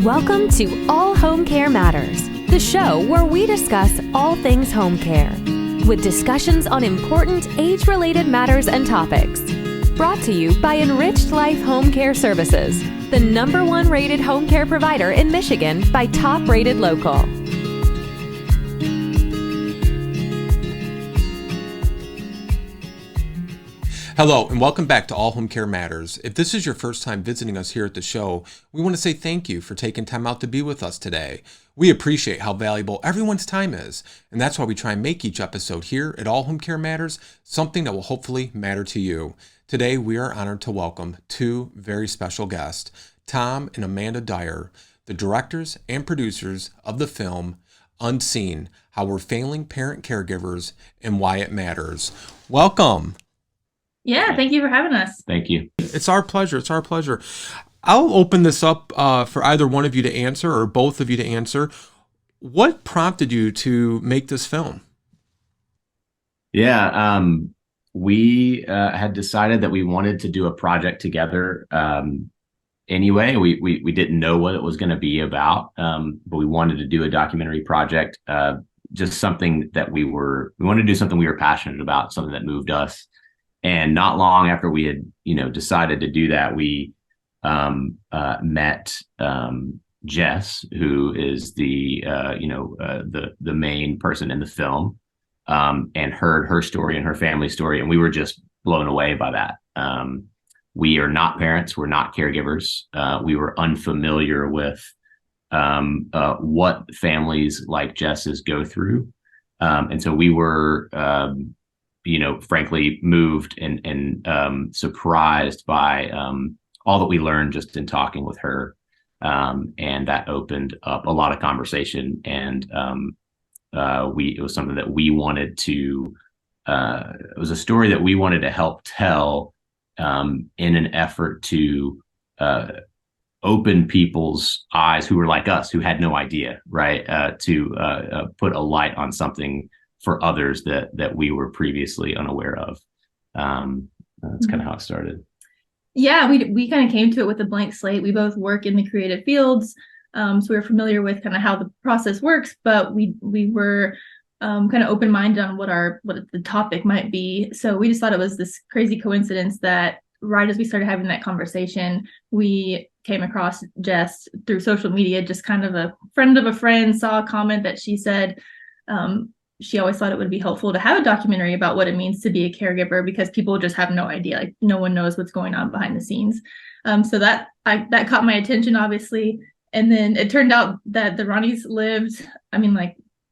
Welcome to All Home Care Matters, the show where we discuss all things home care, with discussions on important age-related matters and topics. Brought to you by Enriched Life Home Care Services, the #1 rated home care provider in Michigan by Top Rated Local. Hello, and welcome back to All Home Care Matters. If this is your first time visiting us here at the show, we want to say thank you for taking time out to be with us today. We appreciate how valuable everyone's time is, and that's why we try and make each episode here at All Home Care Matters something that will hopefully matter to you. Today, we are honored to welcome two very special guests, Tom and Amanda Dyer, the directors and producers of the film Unseen: How We're Failing Parent Caregivers and Why It Matters. Welcome. Yeah, thank you for having us. Thank you. It's our pleasure. It's our pleasure. I'll open this up for either one of you to answer or both of you to answer. What prompted you to make this film? Yeah, we had decided that we wanted to do a project together. Anyway, we didn't know what it was going to be about, but we wanted to do a documentary project. Just something that we wanted to do something we were passionate about, something that moved us. And not long after we had, decided to do that, we met Jess, who is the main person in the film, and heard her story and her family story, and we were just blown away by that. We are not parents, we're not caregivers. We were unfamiliar with what families like Jess's go through, and so we were frankly moved and surprised by all that we learned just in talking with her. And that opened up a lot of conversation. And it was something that we wanted to, it was a story that we wanted to help tell in an effort to open people's eyes who were like us, who had no idea, right? To put a light on something for others that we were previously unaware of. That's kind of how it started. Yeah, we kind of came to it with a blank slate. We both work in the creative fields, so we were familiar with kind of how the process works, but we were kind of open-minded on what the topic might be. So we just thought it was this crazy coincidence that right as we started having that conversation, we came across Jess through social media. Just kind of a friend of a friend saw a comment that she said, she always thought it would be helpful to have a documentary about what it means to be a caregiver, because people just have no idea. Like, no one knows what's going on behind the scenes. So that caught my attention, obviously. And then it turned out that the Ronnies lived,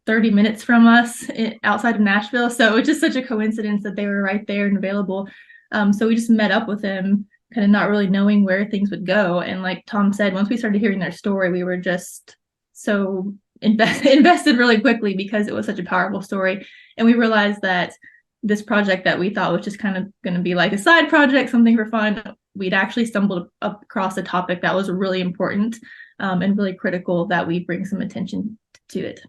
30 minutes from us outside of Nashville. So it was just such a coincidence that they were right there and available. So we just met up with them, kind of not really knowing where things would go. And like Tom said, once we started hearing their story, we were just so invested really quickly because it was such a powerful story. And we realized that this project that we thought was just kind of going to be like a side project, something for fun, we'd actually stumbled up across a topic that was really important and really critical that we bring some attention to it.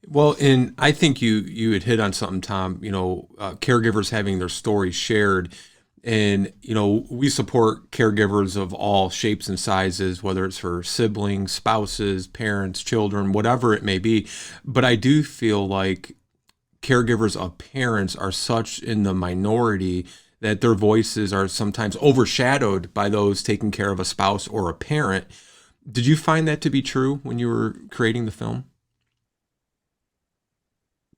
Well, and I think you had hit on something, Tom, caregivers having their stories shared. And, we support caregivers of all shapes and sizes, whether it's for siblings, spouses, parents, children, whatever it may be. But I do feel like caregivers of parents are such in the minority that their voices are sometimes overshadowed by those taking care of a spouse or a parent. Did you find that to be true when you were creating the film?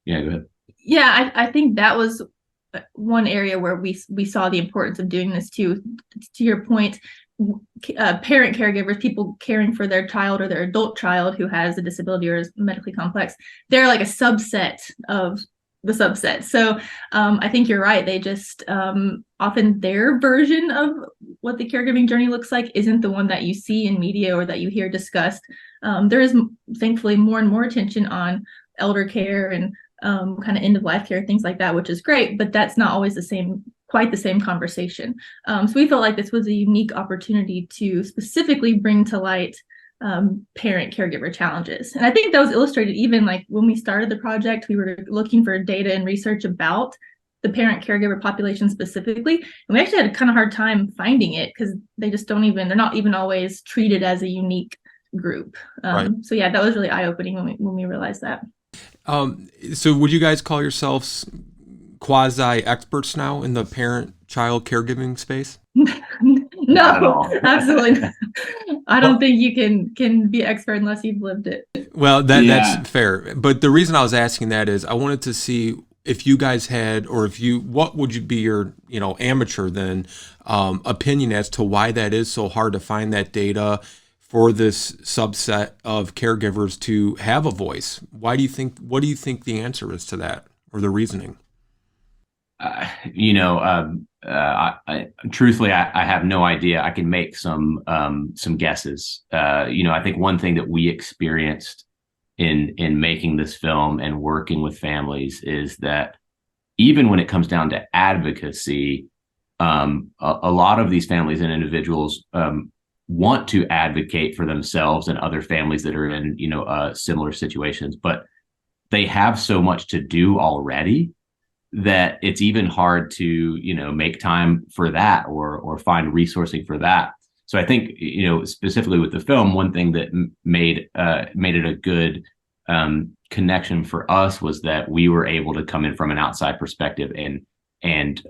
Yeah, go ahead. Yeah, I think that was one area where we saw the importance of doing this too. To your point, parent caregivers, people caring for their child or their adult child who has a disability or is medically complex, they're like a subset of the subset. So I think you're right. They just often their version of what the caregiving journey looks like isn't the one that you see in media or that you hear discussed. There is thankfully more and more attention on elder care and kind of end of life care, things like that, which is great, but that's not always quite the same conversation. So we felt like this was a unique opportunity to specifically bring to light parent caregiver challenges. And I think that was illustrated even like when we started the project, we were looking for data and research about the parent caregiver population specifically. And we actually had a kind of hard time finding it because they're not even always treated as a unique group. Right. So yeah, that was really eye-opening when we realized that. So would you guys call yourselves quasi experts now in the parent-child caregiving space? Not at No, all. absolutely not. I Well- don't think you can be expert unless you've lived it. Well, Yeah. that's fair. But the reason I was asking that is I wanted to see if you guys had, or if you, what would you be your, amateur then, opinion as to why that is so hard to find that data for this subset of caregivers to have a voice. What do you think the answer is to that, or the reasoning? Truthfully, I have no idea. I can make some guesses. I think one thing that we experienced in making this film and working with families is that even when it comes down to advocacy, a lot of these families and individuals want to advocate for themselves and other families that are in similar situations, but they have so much to do already that it's even hard to make time for that or find resourcing for that. So I think specifically with the film, one thing that made it a good connection for us was that we were able to come in from an outside perspective and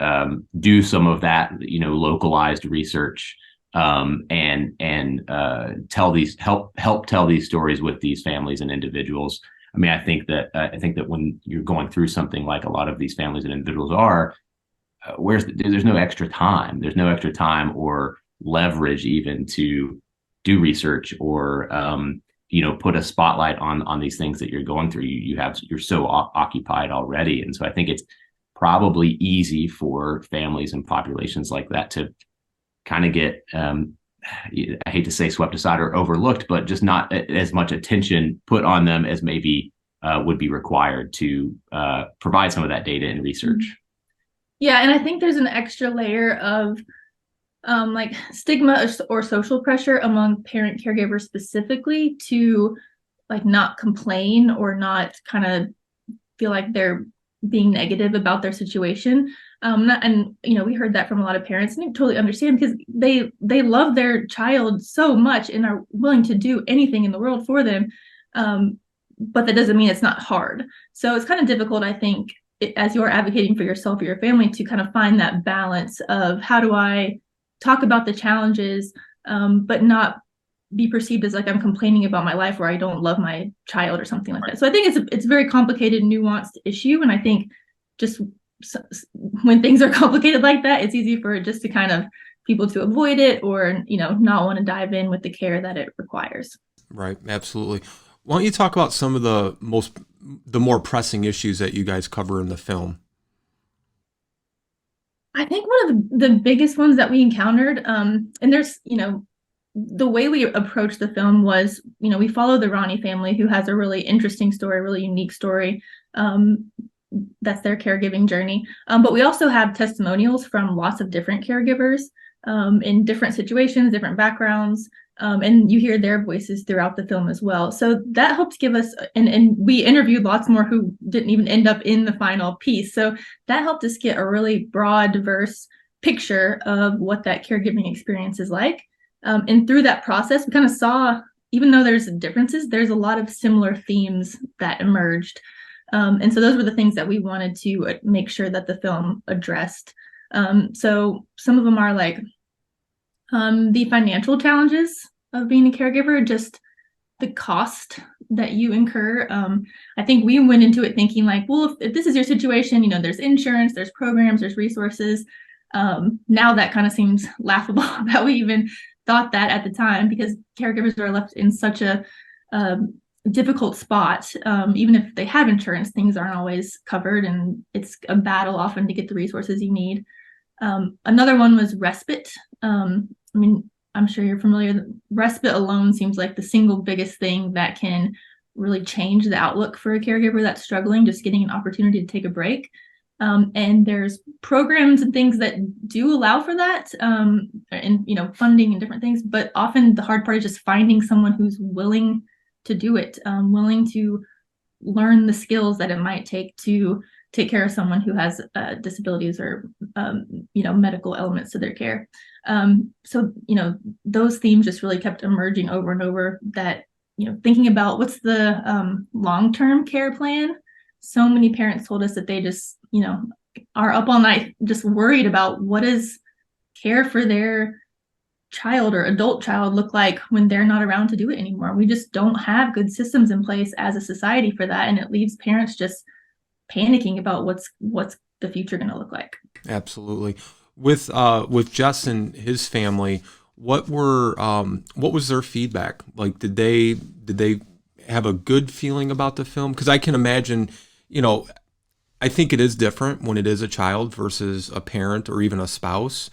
do some of that localized research and help tell these stories with these families and individuals. I mean, I think that when you're going through something like a lot of these families and individuals are, there's no extra time. There's no extra time or leverage even to do research or put a spotlight on these things that you're going through. You're so occupied already, and so I think it's probably easy for families and populations like that to kind of get I hate to say swept aside or overlooked, but just not as much attention put on them as maybe would be required to provide some of that data and research. Yeah, and I think there's an extra layer of like stigma or social pressure among parent caregivers specifically to like not complain or not kind of feel like they're being negative about their situation. We heard that from a lot of parents, and I totally understand because they love their child so much and are willing to do anything in the world for them. But that doesn't mean it's not hard. So it's kind of difficult, I think, as you're advocating for yourself or your family, to kind of find that balance of how do I talk about the challenges, but not be perceived as like I'm complaining about my life or I don't love my child or something like that. So I think it's a very complicated, nuanced issue. And I think just when things are complicated like that, it's easy for just to kind of people to avoid it or, not want to dive in with the care that it requires. Right. Absolutely. Why don't you talk about some of the more pressing issues that you guys cover in the film? I think one of the biggest ones that we encountered, and there's, the way we approached the film was, we follow the Ronnie family, who has a really interesting story, really unique story. That's their caregiving journey. But we also have testimonials from lots of different caregivers in different situations, different backgrounds. And you hear their voices throughout the film as well. So that helps give us, and we interviewed lots more who didn't even end up in the final piece. So that helped us get a really broad, diverse picture of what that caregiving experience is like. And through that process, we kind of saw, even though there's differences, there's a lot of similar themes that emerged. And so those were the things that we wanted to make sure that the film addressed. So some of them are like the financial challenges of being a caregiver, just the cost that you incur. I think we went into it thinking like, well, if this is your situation, there's insurance, there's programs, there's resources. Now that kind of seems laughable that we even thought that at the time, because caregivers are left in such a difficult spot. Even if they have insurance, things aren't always covered, and it's a battle often to get the resources you need. Another one was respite. I'm sure you're familiar. Respite alone seems like the single biggest thing that can really change the outlook for a caregiver that's struggling, just getting an opportunity to take a break. And there's programs and things that do allow for that, and funding and different things. But often the hard part is just finding someone who's willing to do it, willing to learn the skills that it might take to take care of someone who has disabilities or medical elements to their care. So, those themes just really kept emerging over and over, that, thinking about what's the long-term care plan. So many parents told us that they just, are up all night just worried about what is care for their child or adult child look like when they're not around to do it anymore. We just don't have good systems in place as a society for that, and it leaves parents just panicking about what's the future going to look like. Absolutely. With Jess and his family, what was their feedback? Like, did they have a good feeling about the film? Because I can imagine, I think it is different when it is a child versus a parent or even a spouse.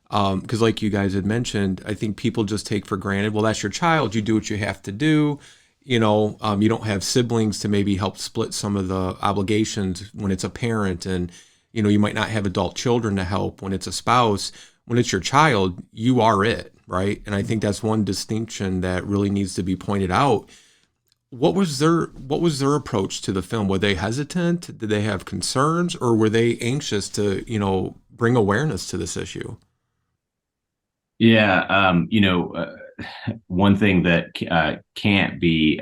Because like you guys had mentioned, I think people just take for granted, well, that's your child, you do what you have to do. You don't have siblings to maybe help split some of the obligations when it's a parent, and, you might not have adult children to help when it's a spouse. When it's your child, you are it, right? And I think that's one distinction that really needs to be pointed out. What was their approach to the film? Were they hesitant? Did they have concerns, or were they anxious to, bring awareness to this issue? Yeah, one thing that can't be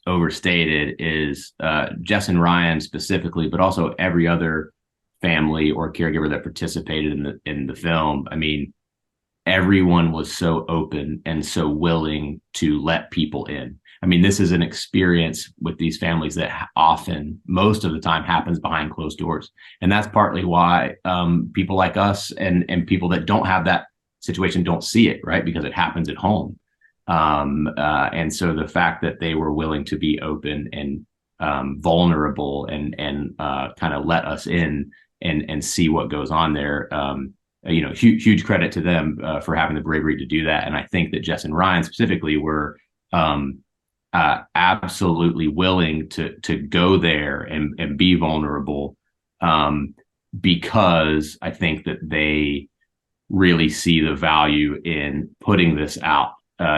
overstated is Jess and Ryan specifically, but also every other family or caregiver that participated in the film. I mean, everyone was so open and so willing to let people in. I mean, this is an experience with these families that often, most of the time, happens behind closed doors, and that's partly why people like us and people that don't have that situation don't see it, right? Because it happens at home. And so the fact that they were willing to be open and vulnerable and kind of let us in and see what goes on there, huge credit to them for having the bravery to do that. And I think that Jess and Ryan specifically were absolutely willing to go there and be vulnerable, because I think that they really see the value in putting this out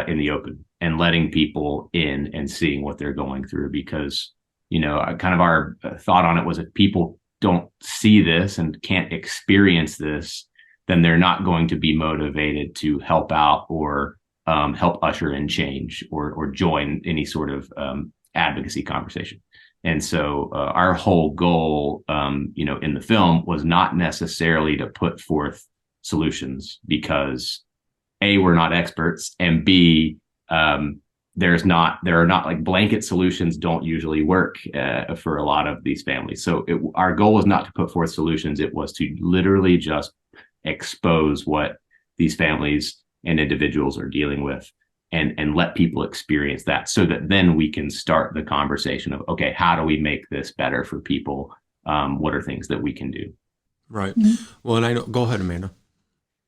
in the open and letting people in and seeing what they're going through. Because, kind of our thought on it was, if people don't see this and can't experience this, then they're not going to be motivated to help out or help usher in change or join any sort of advocacy conversation. And so our whole goal, in the film was not necessarily to put forth solutions, because A, we're not experts, and B, there are not like blanket solutions don't usually work for a lot of these families. So our goal was not to put forth solutions. It was to literally just expose what these families and individuals are dealing with, and let people experience that, so that then we can start the conversation of, okay, how do we make this better for people? What are things that we can do? Right. Well, and go ahead, Amanda.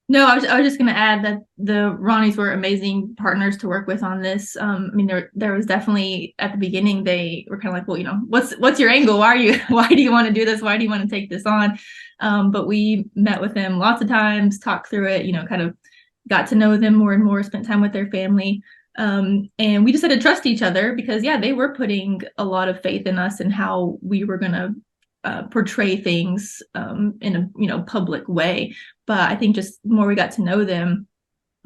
No, I was just going to add that the Ronnies were amazing partners to work with on this. I mean, there was definitely, at the beginning, they were kind of like, well, what's your angle? Why do you want to do this? Why do you want to take this on? But we met with them lots of times, talked through it, kind of got to know them more and more, spent time with their family. And we just had to trust each other, because they were putting a lot of faith in us and how we were going to portray things in a public way. But I think just the more we got to know them,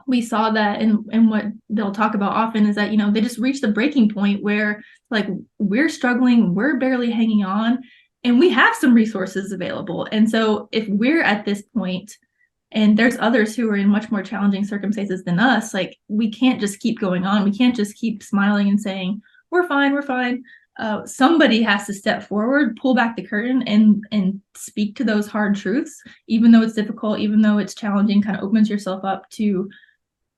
we saw that, and what they'll talk about often is that they just reached the breaking point where, like, we're struggling, we're barely hanging on, and we have some resources available. And so if we're at this point and there's others who are in much more challenging circumstances than us, like, we can't just keep going on. We can't just keep smiling and saying we're fine. Somebody has to step forward, pull back the curtain, and speak to those hard truths, even though it's difficult, even though it's challenging. Kind of opens yourself up to,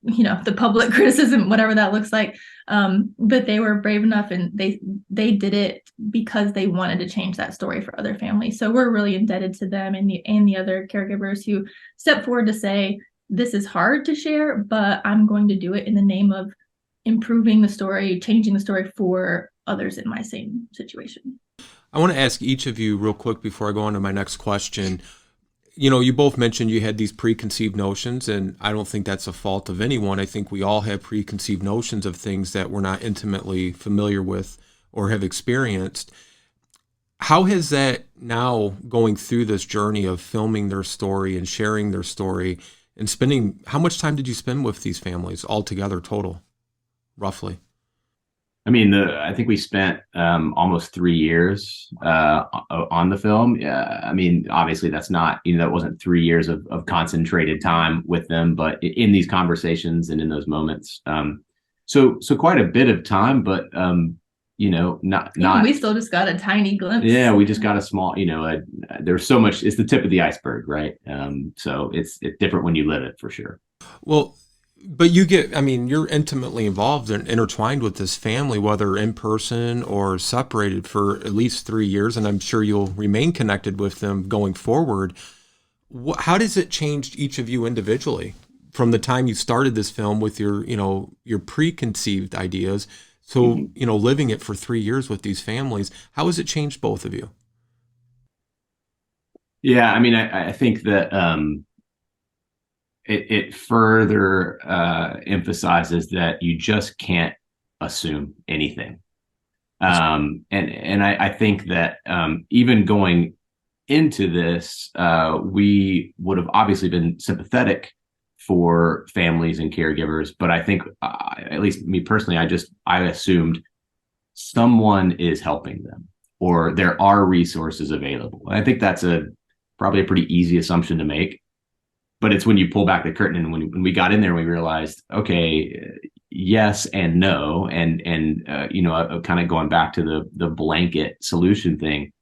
the public criticism, whatever that looks like. But they were brave enough, and they did it because they wanted to change that story for other families. So we're really indebted to them and the other caregivers who stepped forward to say, this is hard to share, but I'm going to do it in the name of improving the story, changing the story for others in my same situation. I want to ask each of you real quick before I go on to my next question. You both mentioned you had these preconceived notions, and I don't think that's a fault of anyone. I think we all have preconceived notions of things that we're not intimately familiar with or have experienced. How has that, now going through this journey of filming their story and sharing their story, and how much time did you spend with these families altogether total, roughly? I mean, I think we spent almost 3 years on the film. I mean, obviously that's not, that wasn't 3 years of concentrated time with them, but in these conversations and in those moments. So quite a bit of time, but not. We still just got a tiny glimpse. Yeah, we just got a small. There's so much. It's the tip of the iceberg, right? So it's different when you live it, for sure. Well, but you're intimately involved and intertwined with this family, whether in person or separated, for at least 3 years, and I'm sure you'll remain connected with them going forward. How does it change each of you individually from the time you started this film with your preconceived ideas? So, living it for 3 years with these families, how has it changed both of you? Yeah, I mean, I think that it further emphasizes that you just can't assume anything. And I think that even going into this, we would have obviously been sympathetic for families and caregivers, but I think, at least me personally, I assumed someone is helping them, or there are resources available. And I think that's probably a pretty easy assumption to make, but it's when you pull back the curtain and when we got in there, we realized, okay, yes and no, and kind of going back to the blanket solution thing.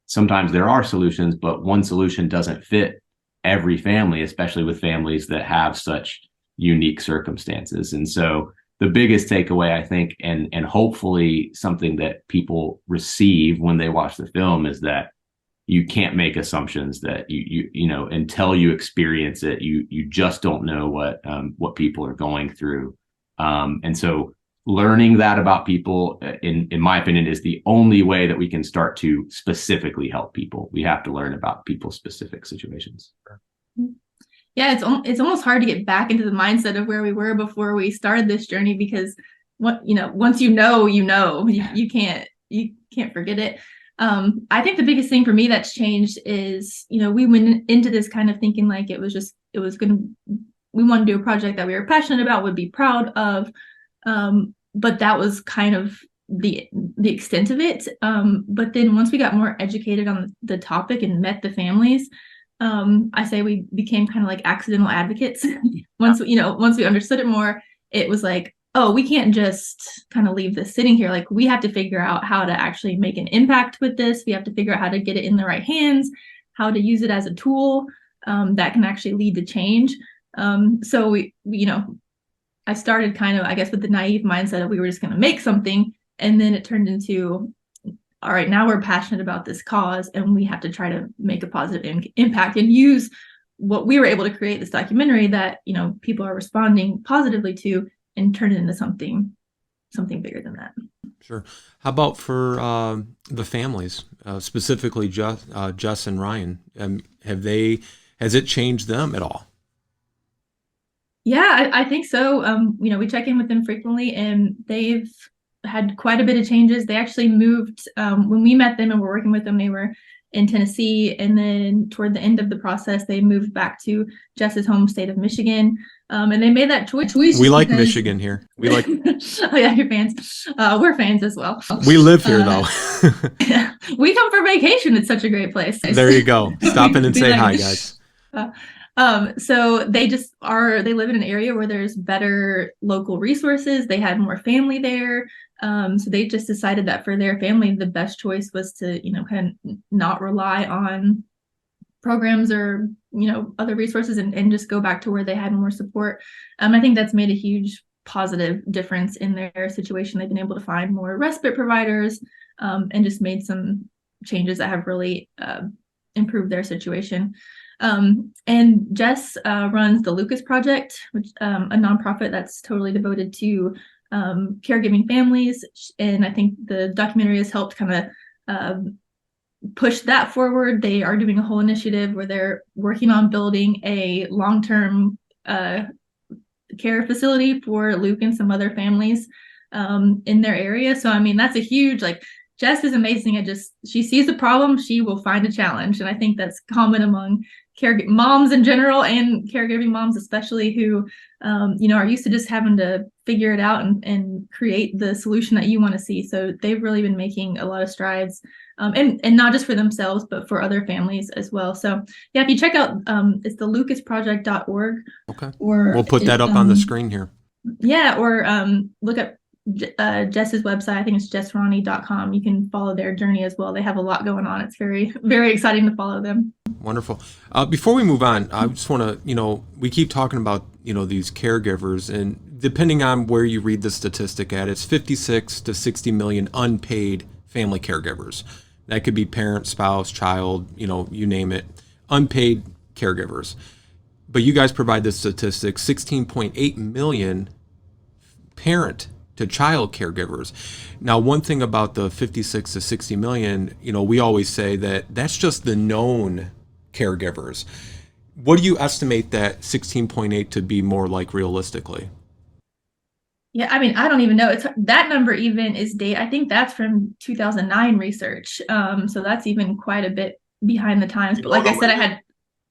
Sometimes there are solutions, but one solution doesn't fit every family, especially with families that have such unique circumstances. And so the biggest takeaway, I think, and hopefully something that people receive when they watch the film, is that you can't make assumptions, that you until you experience it, you just don't know what people are going through. And so learning that about people, in my opinion, is the only way that we can start to specifically help people. We have to learn about people's specific situations. Yeah, it's almost hard to get back into the mindset of where we were before we started this journey, because once you can't forget it. I think the biggest thing for me that's changed is, we went into this kind of thinking like we want to do a project that we were passionate about, would be proud of. But that was kind of the extent of it. But then once we got more educated on the topic and met the families, I say we became kind of like accidental advocates. Once we understood it more, it was like, oh, we can't just kind of leave this sitting here. Like, we have to figure out how to actually make an impact with this. We have to figure out how to get it in the right hands, how to use it as a tool that can actually lead to change. So I started kind of, I guess, with the naive mindset of we were just going to make something. And then it turned into, all right, now we're passionate about this cause and we have to try to make a positive impact and use what we were able to create, this documentary that, people are responding positively to, and turn it into something bigger than that. Sure. How about for the families, specifically Jess and Ryan? Has it changed them at all? Yeah, I think so. We check in with them frequently, and they've had quite a bit of changes. They actually moved when we met them and were working with them. They were in Tennessee, and then toward the end of the process, they moved back to Jess's home state of Michigan. And they made that choice. We like Michigan here. We like. Oh yeah, you're fans. We're fans as well. We live here though. We come for vacation. It's such a great place. There you go. Stop in and say hi, guys. So they live in an area where there's better local resources. They had more family there. So they just decided that for their family, the best choice was to, kind of not rely on programs or, other resources and just go back to where they had more support. I think that's made a huge positive difference in their situation. They've been able to find more respite providers and just made some changes that have really improved their situation. And Jess runs the Lucas Project, which a nonprofit that's totally devoted to caregiving families. And I think the documentary has helped kind of push that forward. They are doing a whole initiative where they're working on building a long-term care facility for Luke and some other families in their area. So, I mean, that's a huge Jess is amazing at she sees a problem, she will find a challenge. And I think that's common among moms in general and caregiving moms, especially, who, are used to just having to figure it out and create the solution that you want to see. So they've really been making a lot of strides, and not just for themselves, but for other families as well. So yeah, if you check out, it's the lucasproject.org. Okay. Or we'll put that up on the screen here. Yeah. Or look up Jess's website. I think it's jessronnie.com. You can follow their journey as well. They have a lot going on. It's very, very exciting to follow them. Wonderful. Before we move on, I just want to, we keep talking about, these caregivers, and depending on where you read the statistic at, it's 56 to 60 million unpaid family caregivers. That could be parent, spouse, child, you name it, unpaid caregivers. But you guys provide the statistic, 16.8 million parent to child caregivers. Now, one thing about the 56 to 60 million, we always say that that's just the known caregivers. What do you estimate that 16.8 to be more like realistically? Yeah, I mean, I don't even know. That number even is I think that's from 2009 research. So that's even quite a bit behind the times. But like I said,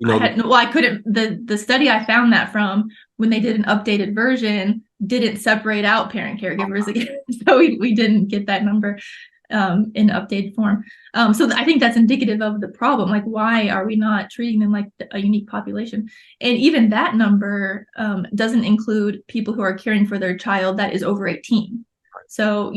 I couldn't, the study I found that from, when they did an updated version, didn't separate out parent caregivers again. So we didn't get that number in updated form. So I think that's indicative of the problem. Like, why are we not treating them like a unique population? And even that number doesn't include people who are caring for their child that is over 18. So,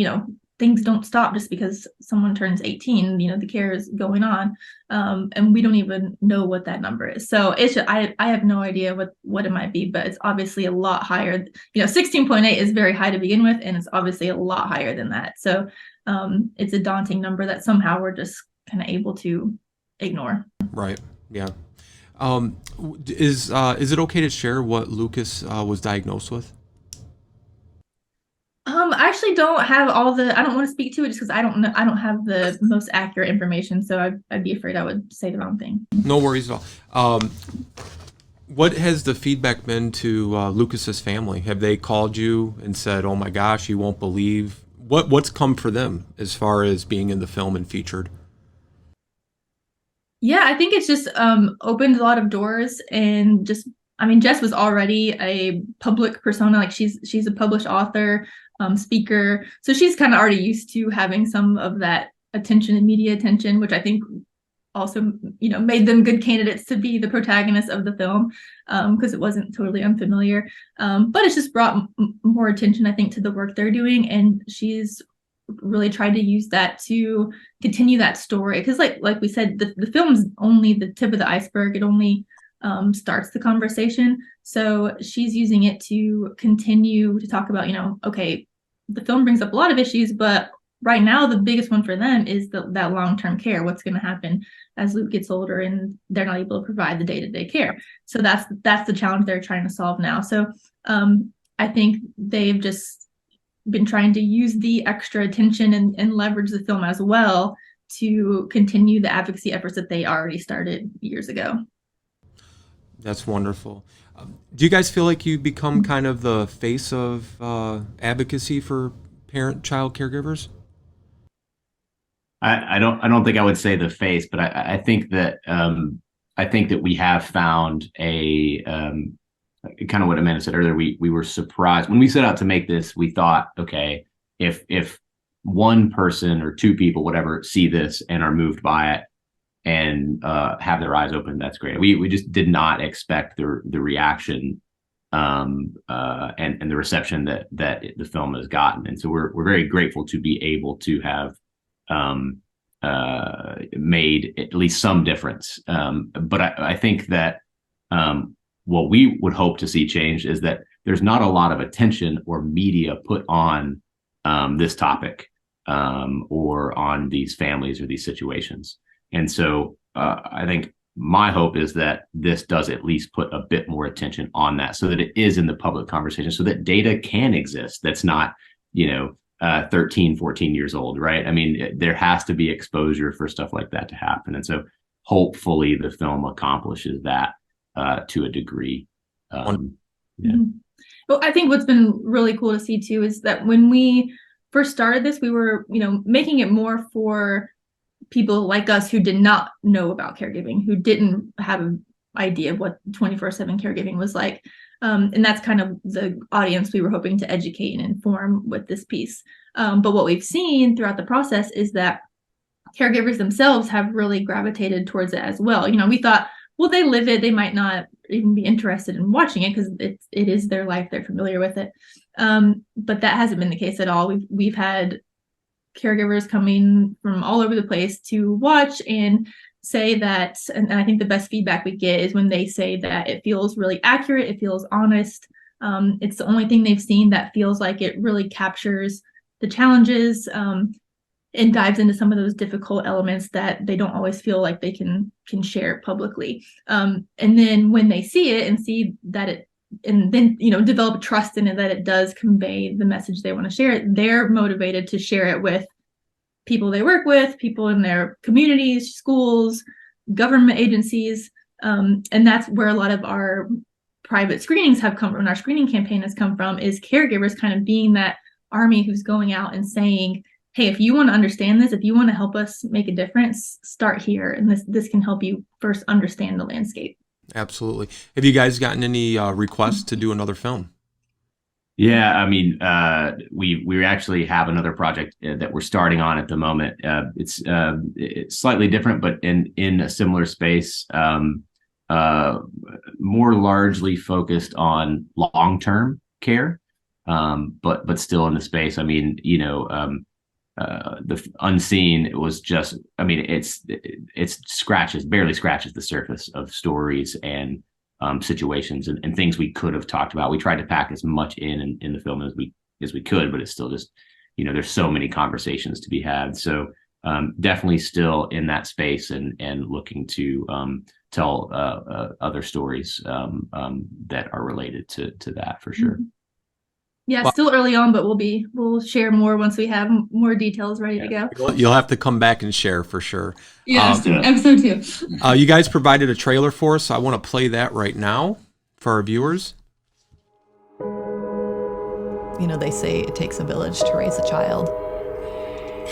things don't stop just because someone turns 18. The care is going on, and we don't even know what that number is. So I have no idea what it might be, but it's obviously a lot higher. 16.8 is very high to begin with, and it's obviously a lot higher than that. So it's a daunting number that somehow we're just kind of able to ignore. Right. Yeah. Is it okay to share what Lucas was diagnosed with? I actually don't have I don't want to speak to it just because I don't have the most accurate information. So I'd be afraid I would say the wrong thing. No worries at all. What has the feedback been to Lucas's family? Have they called you and said, "Oh my gosh, you won't believe"? What's come for them as far as being in the film and featured? Yeah, I think it's just opened a lot of doors, and just, Jess was already a public persona. Like, she's a published author, speaker, so she's kind of already used to having some of that attention and media attention, which I think also made them good candidates to be the protagonist of the film, because it wasn't totally unfamiliar, but it's just brought more attention, I think, to the work they're doing, and she's really tried to use that to continue that story, because like we said, the film's only the tip of the iceberg. It only starts the conversation. So she's using it to continue to talk about, okay, the film brings up a lot of issues, but right now the biggest one for them is that long-term care. What's going to happen as Luke gets older and they're not able to provide the day-to-day care? So that's the challenge they're trying to solve now. So I think they've just been trying to use the extra attention and leverage the film as well to continue the advocacy efforts that they already started years ago. That's wonderful. Do you guys feel like you become kind of the face of advocacy for parent-child caregivers? I don't think I would say the face, but I think that we have found a kind of what Amanda said earlier. We were surprised when we set out to make this. We thought, okay, if one person or two people, whatever, see this and are moved by it and have their eyes open, that's great. We just did not expect the reaction and the reception that the film has gotten, and so we're very grateful to be able to have made at least some difference. But I think that what we would hope to see change is that there's not a lot of attention or media put on this topic or on these families or these situations. And so I think my hope is that this does at least put a bit more attention on that, so that it is in the public conversation, so that data can exist that's not, 13, 14 years old, right? I mean, there has to be exposure for stuff like that to happen. And so hopefully the film accomplishes that to a degree. Yeah. Well, I think what's been really cool to see too is that when we first started this, we were, making it more for people like us who did not know about caregiving, who didn't have an idea of what 24/7 caregiving was like. And that's kind of the audience we were hoping to educate and inform with this piece. But what we've seen throughout the process is that caregivers themselves have really gravitated towards it as well. We thought, well, they live it, they might not even be interested in watching it because it is their life, they're familiar with it. But that hasn't been the case at all. We've had caregivers coming from all over the place to watch and say that, and I think the best feedback we get is when they say that it feels really accurate, it feels honest. It's the only thing they've seen that feels like it really captures the challenges and dives into some of those difficult elements that they don't always feel like they can share publicly. And then when they see it and see that it, and then develop trust in it that it does convey the message they want to share, they're motivated to share it with people they work with, people in their communities, schools, government agencies. And that's where a lot of our private screenings have come from, our screening campaign has come from, is caregivers kind of being that army who's going out and saying, hey, if you want to understand this, if you want to help us make a difference, start here. And this can help you first understand the landscape. Absolutely. Have you guys gotten any requests to do another film? Yeah, I mean, we actually have another project that we're starting on at the moment. It's slightly different, but in a similar space, more largely focused on long-term care, but still in the space. I mean, the Unseen, it was just, I mean, it barely scratches the surface of stories and situations and things we could have talked about. We tried to pack as much in the film as we could, but it's still just, there's so many conversations to be had. So definitely still in that space and looking to tell other stories that are related to that for sure. Yeah, still early on, but we'll share more once we have more details ready to go. You'll have to come back and share for sure. Yeah, episode 2. You guys provided a trailer for us, so I want to play that right now for our viewers. They say it takes a village to raise a child.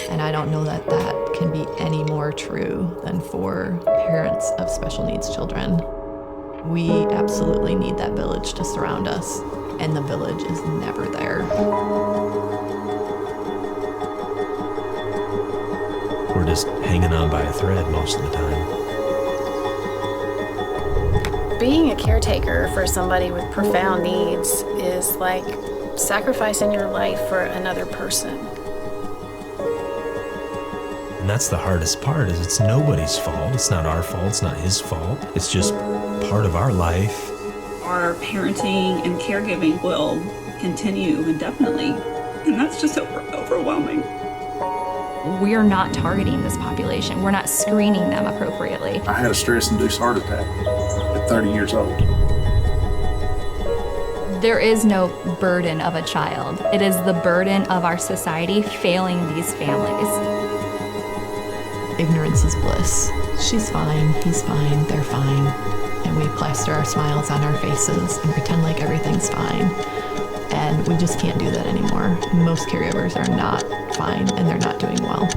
And I don't know that can be any more true than for parents of special needs children. We absolutely need that village to surround us, and the village is never there. We're just hanging on by a thread most of the time. Being a caretaker for somebody with profound needs is like sacrificing your life for another person. And that's the hardest part, is it's nobody's fault. It's not our fault. It's not his fault. It's just part of our life. Our parenting and caregiving will continue indefinitely, and that's just overwhelming. We're not targeting this population. We're not screening them appropriately. I had a stress-induced heart attack at 30 years old. There is no burden of a child. It is the burden of our society failing these families. Ignorance is bliss. She's fine, he's fine, they're fine. And we plaster our smiles on our faces and pretend like everything's fine. And we just can't do that anymore. Most caregivers are not fine and they're not doing well.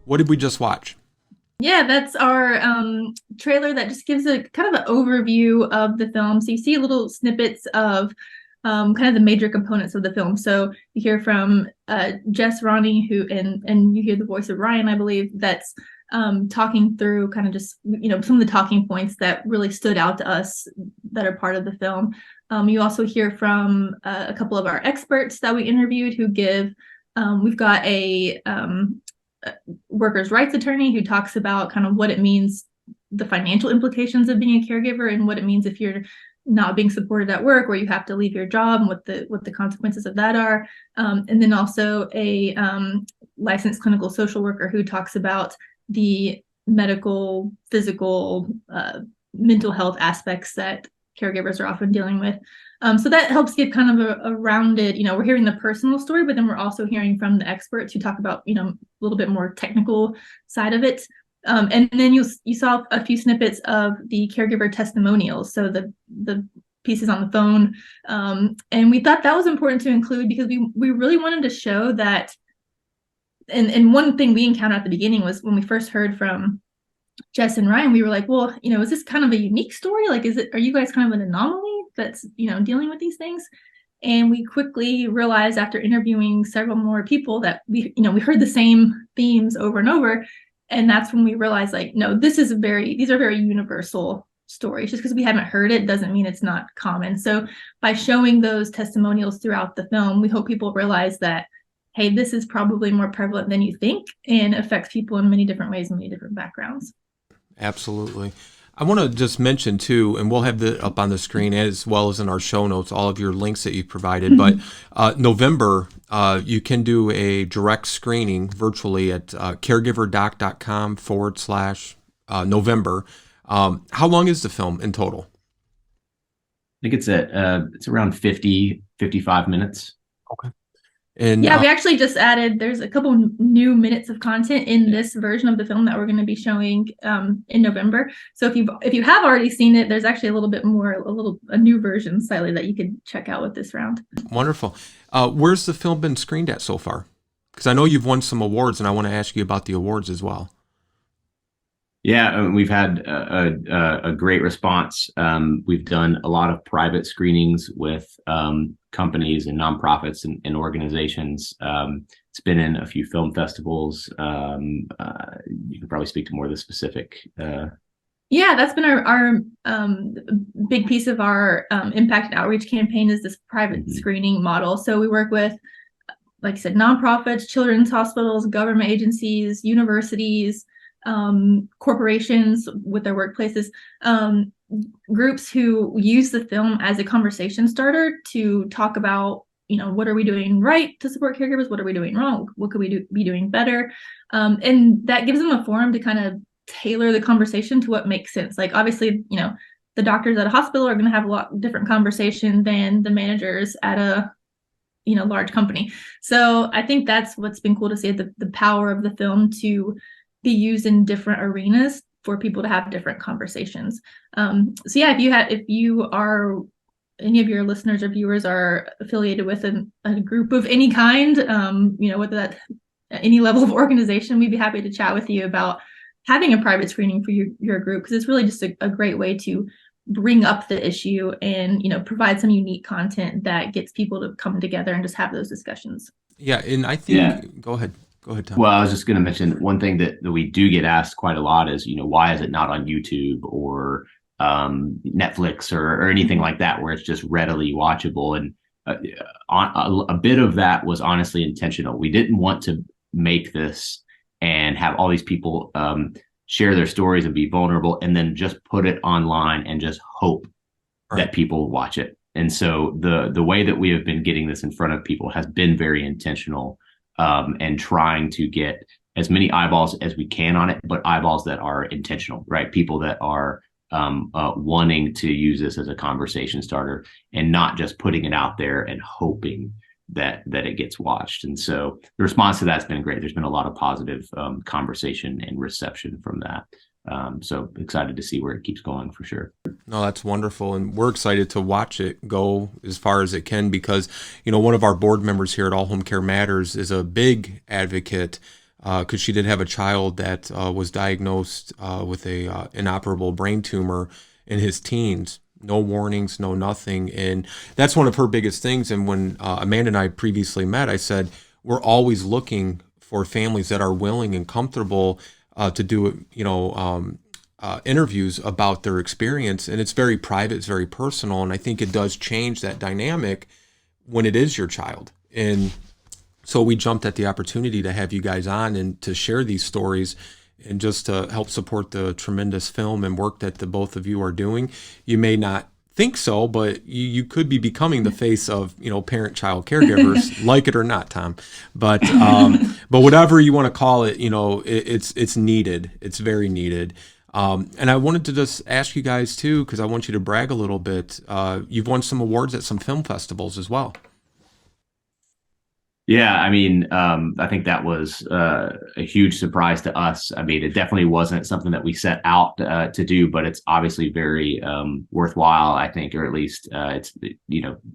What did we just watch? Yeah, that's our trailer that just gives a kind of an overview of the film. So you see little snippets of kind of the major components of the film. So you hear from Jess, Ronnie, and you hear the voice of Ryan, I believe, that's talking through kind of just, some of the talking points that really stood out to us that are part of the film. You also hear from a couple of our experts that we interviewed who give, we've got a workers' rights attorney who talks about kind of what it means, the financial implications of being a caregiver and what it means if you're not being supported at work or you have to leave your job and what the consequences of that are. And then also a licensed clinical social worker who talks about the medical, physical, mental health aspects that caregivers are often dealing with. So that helps give kind of a rounded, we're hearing the personal story, but then we're also hearing from the experts who talk about, a little bit more technical side of it. And then you saw a few snippets of the caregiver testimonials, so the pieces on the phone, and we thought that was important to include because we really wanted to show that. And one thing we encountered at the beginning was when we first heard from Jess and Ryan, we were like, well, is this kind of a unique story? Like, are you guys kind of an anomaly that's, dealing with these things? And we quickly realized after interviewing several more people that we heard the same themes over and over. And that's when we realized, like, no, these are very universal stories. Just because we haven't heard it doesn't mean it's not common. So by showing those testimonials throughout the film, we hope people realize that, hey, this is probably more prevalent than you think and affects people in many different ways, many different backgrounds. Absolutely. I want to just mention too, and we'll have the up on the screen as well as in our show notes, all of your links that you provided. But November, you can do a direct screening virtually at caregiverdoc.com/November. How long is the film in total? I think it's around 55 minutes. Okay. And yeah, we actually just added, there's a couple new minutes of content in this version of the film that we're going to be showing in November. So if you have already seen it, there's actually a little bit more, a new version slightly that you could check out with this round. Wonderful. Where's the film been screened at so far? Because I know you've won some awards, and I want to ask you about the awards as well. Yeah, we've had a great response. We've done a lot of private screenings with companies and nonprofits and organizations. It's been in a few film festivals. You can probably speak to more of the specific. Yeah, that's been our big piece of our impact and outreach campaign is this private screening model. So we work with, like I said, nonprofits, children's hospitals, government agencies, universities, corporations with their workplaces, groups who use the film as a conversation starter to talk about, what are we doing right to support caregivers? What are we doing wrong? What could we be doing better? And that gives them a forum to kind of tailor the conversation to what makes sense. Like, obviously, the doctors at a hospital are going to have a lot different conversation than the managers at a large company. So I think that's what's been cool to see, the power of the film to be used in different arenas for people to have different conversations. So yeah, if you are, any of your listeners or viewers are affiliated with a group of any kind, whether that's any level of organization, we'd be happy to chat with you about having a private screening for your group, because it's really just a great way to bring up the issue and, provide some unique content that gets people to come together and just have those discussions. Yeah, and I think, Go ahead. Go ahead, Tom. Well, I was just going to mention one thing that we do get asked quite a lot is, why is it not on YouTube or Netflix or anything like that, where it's just readily watchable? And a bit of that was honestly intentional. We didn't want to make this and have all these people share their stories and be vulnerable and then just put it online and just hope that people watch it. And so the way that we have been getting this in front of people has been very intentional. And trying to get as many eyeballs as we can on it, but eyeballs that are intentional, right? People that are wanting to use this as a conversation starter and not just putting it out there and hoping that it gets watched. And so the response to that's been great. There's been a lot of positive conversation and reception from that. So excited to see where it keeps going for sure. No, that's wonderful. And we're excited to watch it go as far as it can because, one of our board members here at All Home Care Matters is a big advocate because she did have a child that was diagnosed with a inoperable brain tumor in his teens. No warnings, no nothing. And that's one of her biggest things. And when Amanda and I previously met, I said, we're always looking for families that are willing and comfortable to do, interviews about their experience. And it's very private, it's very personal. And I think it does change that dynamic when it is your child. And so we jumped at the opportunity to have you guys on and to share these stories and just to help support the tremendous film and work that the both of you are doing. You may not think so, but you could be becoming the face of, parent-child caregivers, like it or not, Tom. But whatever you want to call it, it's needed. It's very needed. And I wanted to just ask you guys too, because I want you to brag a little bit. You've won some awards at some film festivals as well. Yeah, I mean, I think that was a huge surprise to us. I mean, it definitely wasn't something that we set out to do, but it's obviously very worthwhile, I think, or at least it's,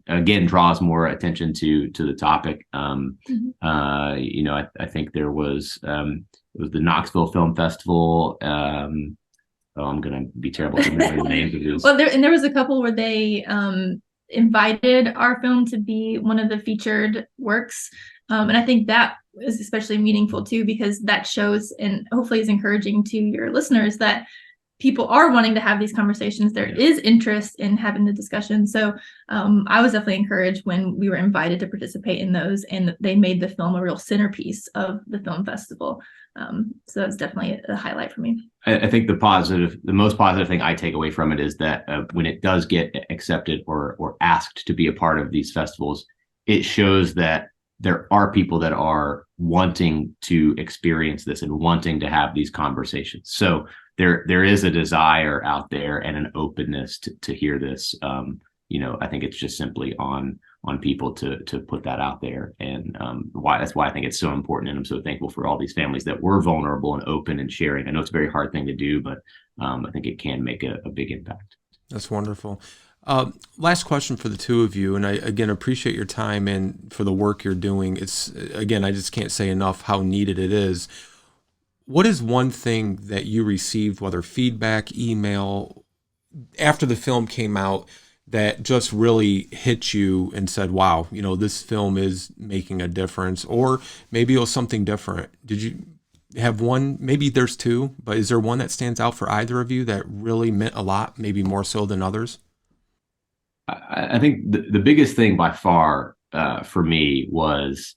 again, draws more attention to the topic. I think there was it was the Knoxville Film Festival. I'm going to be terrible at remembering the names of these. Well, there was a couple where they invited our film to be one of the featured works. And I think that is especially meaningful too, because that shows and hopefully is encouraging to your listeners that people are wanting to have these conversations. There is interest in having the discussion. So I was definitely encouraged when we were invited to participate in those, and they made the film a real centerpiece of the film festival. So that's definitely a highlight for me. I think the most positive thing I take away from it is that when it does get accepted or asked to be a part of these festivals, it shows that there are people that are wanting to experience this and wanting to have these conversations. So there is a desire out there and an openness to hear this. I think it's just simply on people to put that out there, and that's why I think it's so important, and I'm so thankful for all these families that were vulnerable and open and sharing. I know it's a very hard thing to do, but I think it can make a big impact. That's wonderful. Last question for the two of you, and I again appreciate your time and for the work you're doing. It's again, I just can't say enough how needed it is. What is one thing that you received, whether feedback, email, after the film came out, that just really hit you and said, wow, this film is making a difference? Or maybe it was something different. Did you have one? Maybe there's two, but is there one that stands out for either of you that really meant a lot, maybe more so than others? I think the biggest thing by far for me was,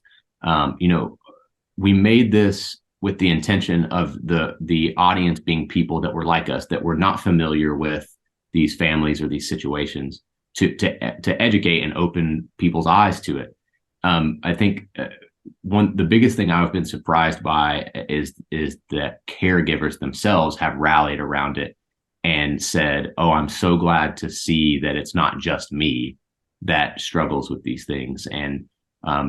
we made this with the intention of the audience being people that were like us, that were not familiar with these families or these situations, to educate and open people's eyes to it. I think the biggest thing I've been surprised by is that caregivers themselves have rallied around it and said, "Oh, I'm so glad to see that it's not just me that struggles with these things." And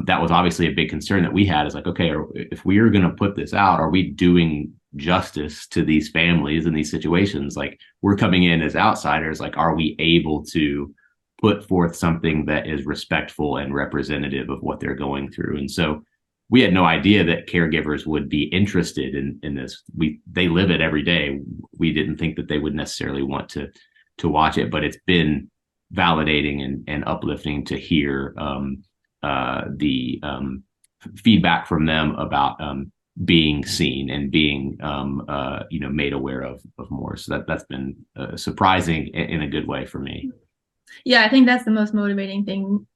that was obviously a big concern that we had, is like, okay, if we are going to put this out, are we doing justice to these families in these situations? Like, we're coming in as outsiders, like, are we able to put forth something that is respectful and representative of what they're going through? And so we had no idea that caregivers would be interested in this. They live it every day. We didn't think that they would necessarily want to watch it, but it's been validating and uplifting to hear the feedback from them about being seen and being made aware of more. So that's been surprising in a good way for me. Yeah, I think that's the most motivating thing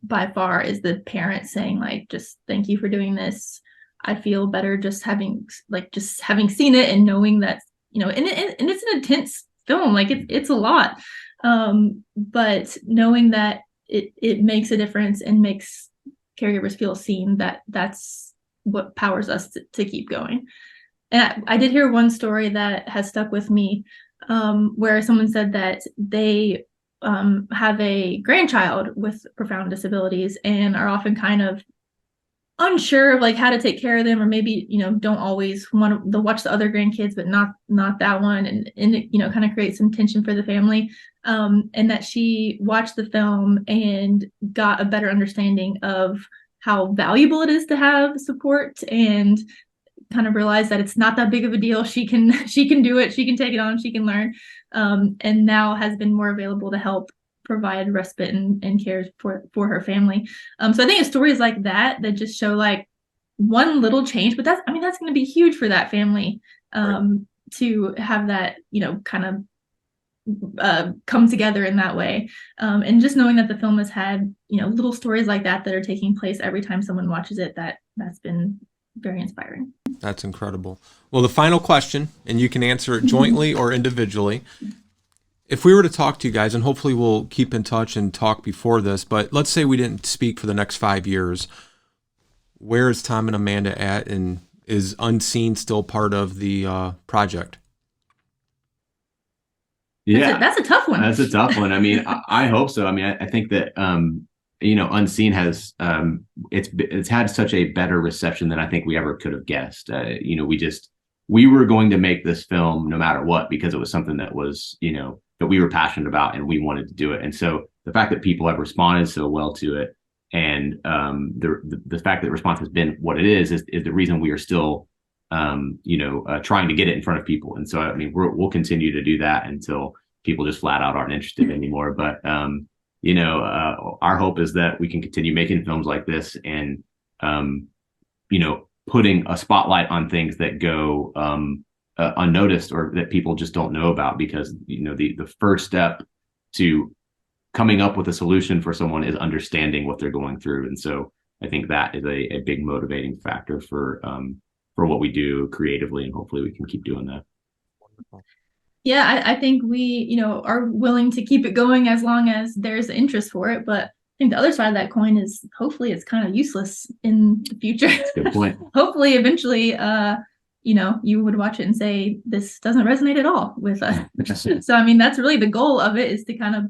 by far, is the parents saying, like, just thank you for doing this. I feel better just having seen it and knowing that, and it's an intense film, like it's a lot. But knowing that it makes a difference and makes caregivers feel seen, that's what powers us to keep going. And I did hear one story that has stuck with me, where someone said that they have a grandchild with profound disabilities and are often kind of unsure of like how to take care of them, or maybe don't always want to watch the other grandkids but not that one, and it kind of creates some tension for the family, and that she watched the film and got a better understanding of how valuable it is to have support, and kind of realized that it's not that big of a deal. She can do it. She can take it on. She can learn, and now has been more available to help provide respite and care for her family. So I think it's stories like that just show like one little change, but that's going to be huge for that family, to have that, kind of come together in that way. And just knowing that the film has had, little stories like that are taking place every time someone watches it, that's been very inspiring. That's incredible. Well, the final question, and you can answer it jointly or individually. If we were to talk to you guys, and hopefully we'll keep in touch and talk before this, but let's say we didn't speak for the next 5 years, where is Tom and Amanda at, and is Unseen still part of the project? Yeah, that's a tough one. That's a tough one. I mean, I hope so. I mean, I think that Unseen has it's had such a better reception than I think we ever could have guessed. We were going to make this film no matter what, because it was something that was, that we were passionate about and we wanted to do it. And so the fact that people have responded so well to it, and the fact that the response has been what it is the reason we are still trying to get it in front of people. And so, I mean, we'll continue to do that until people just flat out aren't interested anymore. But our hope is that we can continue making films like this and putting a spotlight on things that go unnoticed or that people just don't know about, because the first step to coming up with a solution for someone is understanding what they're going through. And so I think that is a big motivating factor for what we do creatively, and hopefully we can keep doing that. Yeah, I think we, are willing to keep it going as long as there's interest for it. But I think the other side of that coin is hopefully it's kind of useless in the future. Good point. Hopefully, eventually, you would watch it and say, this doesn't resonate at all with us. So, I mean, that's really the goal of it, is to kind of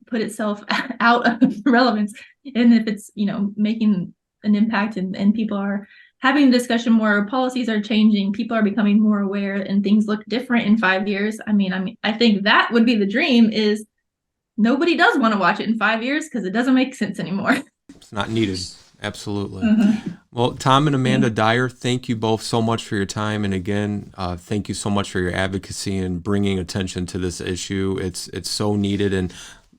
put itself out of relevance. And if it's, making an impact and people are having the discussion more, policies are changing, people are becoming more aware, and things look different in 5 years. I mean, I think that would be the dream, is nobody does want to watch it in 5 years because it doesn't make sense anymore. It's not needed. Absolutely. Mm-hmm. Well, Tom and Amanda Dyer, thank you both so much for your time. And again, thank you so much for your advocacy and bringing attention to this issue. It's so needed. And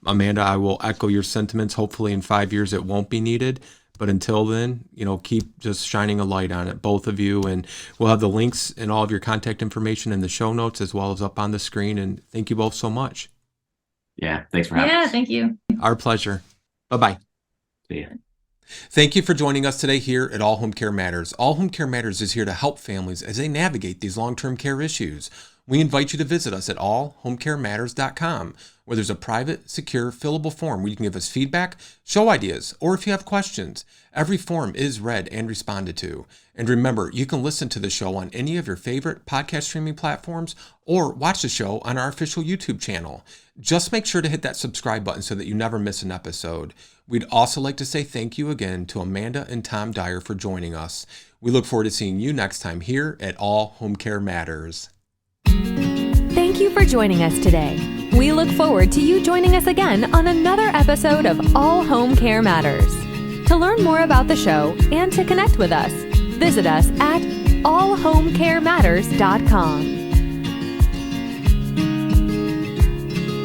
Amanda, I will echo your sentiments. Hopefully in 5 years it won't be needed. But until then, keep just shining a light on it, both of you. And we'll have the links and all of your contact information in the show notes, as well as up on the screen. And thank you both so much. Yeah, thanks for having us. Yeah, thank you. Our pleasure. Bye-bye. See ya. Thank you for joining us today here at All Home Care Matters. All Home Care Matters is here to help families as they navigate these long-term care issues. We invite you to visit us at allhomecarematters.com, where there's a private, secure, fillable form where you can give us feedback, show ideas, or if you have questions. Every form is read and responded to. And remember, you can listen to the show on any of your favorite podcast streaming platforms or watch the show on our official YouTube channel. Just make sure to hit that subscribe button so that you never miss an episode. We'd also like to say thank you again to Amanda and Tom Dyer for joining us. We look forward to seeing you next time here at All Home Care Matters. Thank you for joining us today. We look forward to you joining us again on another episode of All Home Care Matters. To learn more about the show and to connect with us, visit us at allhomecarematters.com.